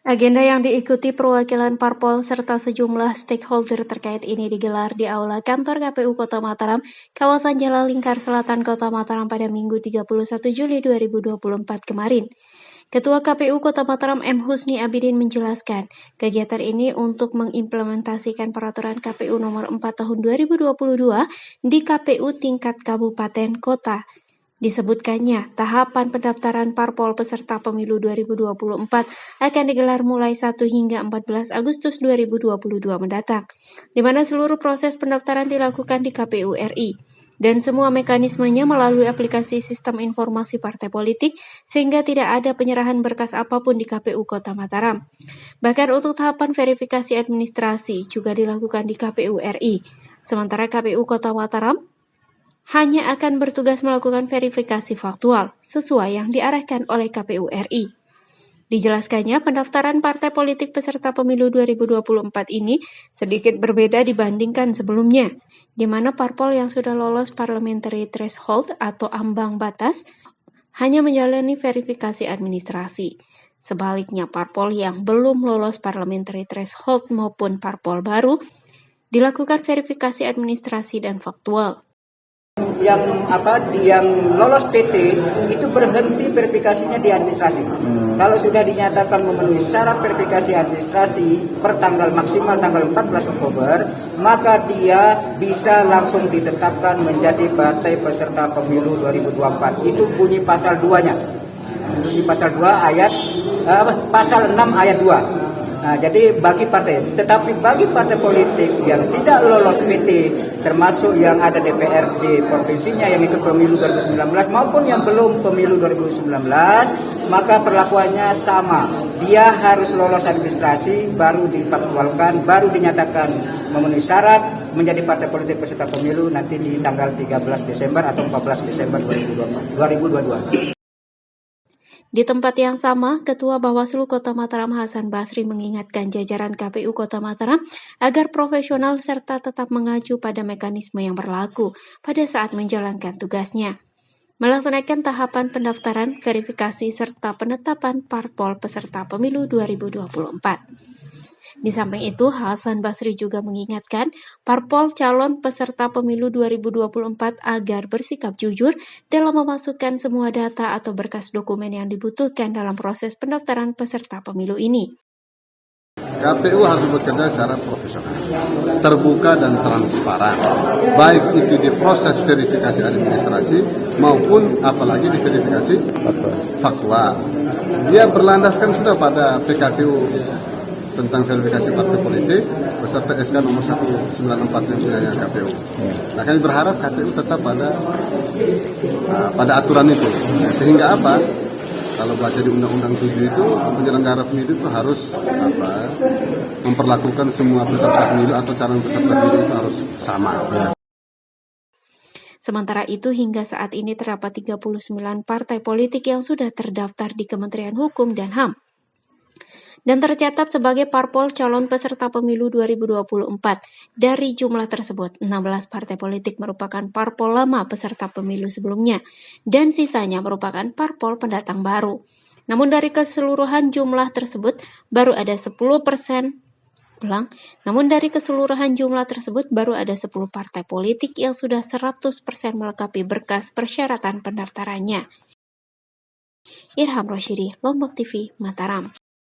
Agenda yang diikuti perwakilan parpol serta sejumlah stakeholder terkait ini digelar di Aula Kantor KPU Kota Mataram, kawasan Jalan Lingkar Selatan Kota Mataram pada Minggu 31 Juli 2024 kemarin. Ketua KPU Kota Mataram M. Husni Abidin menjelaskan, kegiatan ini untuk mengimplementasikan peraturan KPU nomor 4 tahun 2022 di KPU tingkat kabupaten kota. Disebutkannya, tahapan pendaftaran parpol peserta pemilu 2024 akan digelar mulai 1 hingga 14 Agustus 2022 mendatang, di mana seluruh proses pendaftaran dilakukan di KPU RI, dan semua mekanismenya melalui aplikasi sistem informasi partai politik, sehingga tidak ada penyerahan berkas apapun di KPU Kota Mataram. Bahkan untuk tahapan verifikasi administrasi juga dilakukan di KPU RI, sementara KPU Kota Mataram hanya akan bertugas melakukan verifikasi faktual sesuai yang diarahkan oleh KPU RI. Dijelaskannya, pendaftaran partai politik peserta pemilu 2024 ini sedikit berbeda dibandingkan sebelumnya, di mana parpol yang sudah lolos parliamentary threshold atau ambang batas hanya menjalani verifikasi administrasi. Sebaliknya, parpol yang belum lolos parliamentary threshold maupun parpol baru dilakukan verifikasi administrasi dan faktual. Yang lolos PT itu berhenti verifikasinya di administrasi. Kalau sudah dinyatakan memenuhi syarat verifikasi administrasi per tanggal maksimal tanggal 14 Oktober, maka dia bisa langsung ditetapkan menjadi partai peserta pemilu 2024. Itu bunyi pasal 2-nya. Bunyi pasal 2 ayat pasal 6 ayat 2. Nah, jadi bagi partai politik yang tidak lolos PT, termasuk yang ada DPRD provinsinya yang ikut pemilu 2019 maupun yang belum pemilu 2019, maka perlakuannya sama. Dia harus lolos administrasi, baru difaktualkan, baru dinyatakan memenuhi syarat menjadi partai politik peserta pemilu nanti di tanggal 13 Desember atau 14 Desember 2022. Di tempat yang sama, Ketua Bawaslu Kota Mataram Hasan Basri mengingatkan jajaran KPU Kota Mataram agar profesional serta tetap mengacu pada mekanisme yang berlaku pada saat menjalankan tugasnya. Melaksanakan tahapan pendaftaran, verifikasi, serta penetapan parpol peserta pemilu 2024. Di samping itu, Hasan Basri juga mengingatkan parpol calon peserta pemilu 2024 agar bersikap jujur dalam memasukkan semua data atau berkas dokumen yang dibutuhkan dalam proses pendaftaran peserta pemilu ini. KPU harus bekerja secara profesional, terbuka dan transparan, baik itu di proses verifikasi administrasi maupun apalagi di verifikasi faktual. Dia berlandaskan sudah pada PKPU tentang verifikasi partai politik beserta SK nomor 194 yang punya KPU. Nah, kami berharap KPU tetap pada aturan itu. Sehingga apa? Kalau baca di Undang-Undang 7 itu penyelenggara pemilu itu harus memperlakukan semua peserta pemilu atau calon peserta pemilu itu harus sama. Sementara itu, hingga saat ini terdapat 39 partai politik yang sudah terdaftar di Kementerian Hukum dan HAM dan tercatat sebagai parpol calon peserta pemilu 2024. Dari jumlah tersebut, 16 partai politik merupakan parpol lama peserta pemilu sebelumnya, dan sisanya merupakan parpol pendatang baru. Namun dari keseluruhan jumlah tersebut, baru ada 10% partai politik yang sudah 100% melengkapi berkas persyaratan pendaftarannya. Irham Rosyidi, Lombok TV, Mataram.